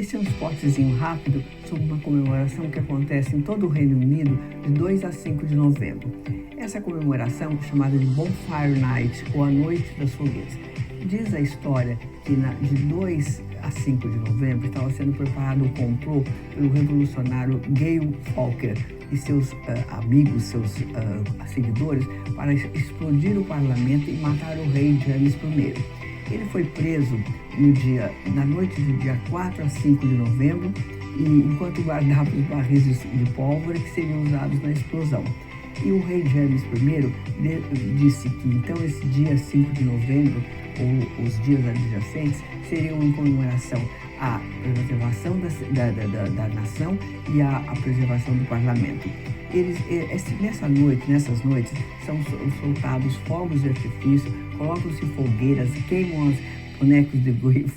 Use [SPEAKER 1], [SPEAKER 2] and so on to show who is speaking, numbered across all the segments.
[SPEAKER 1] Esse é um spotzinho rápido sobre uma comemoração que acontece em todo o Reino Unido de 2 a 5 de novembro. Essa comemoração, chamada de Bonfire Night, ou a Noite das Fogueiras, diz a história que de 2 a 5 de novembro estava sendo preparado um complô pelo revolucionário Guy Fawkes e seus amigos, seus seguidores, para explodir o parlamento e matar o rei James I. Ele foi preso na noite do dia 4 a 5 de novembro, enquanto guardava os barris de pólvora que seriam usados na explosão. E o rei James I disse que então esse dia 5 de novembro, ou os dias adjacentes, seriam em comemoração à preservação da nação e à preservação do parlamento. Nessas noites, são soltados fogos de artifício, colocam-se fogueiras, queimam os bonecos de Guy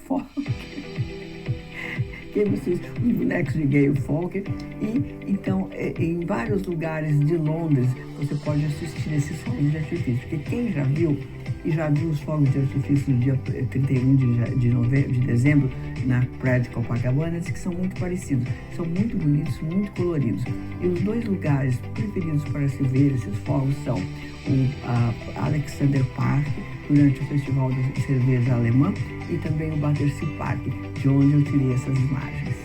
[SPEAKER 1] Fawkes, queimam-se os bonecos de Guy Fawkes, e então em vários lugares de Londres você pode assistir esses fogos de artifício, porque quem já viu os fogos de artifício no dia 31 de dezembro na praia de Copacabana, diz que são muito parecidos, são muito bonitos, muito coloridos. E os dois lugares preferidos para se ver esses fogos são o Alexander Park, durante o Festival de Cerveja Alemã, e também o Battersea Park, de onde eu tirei essas imagens.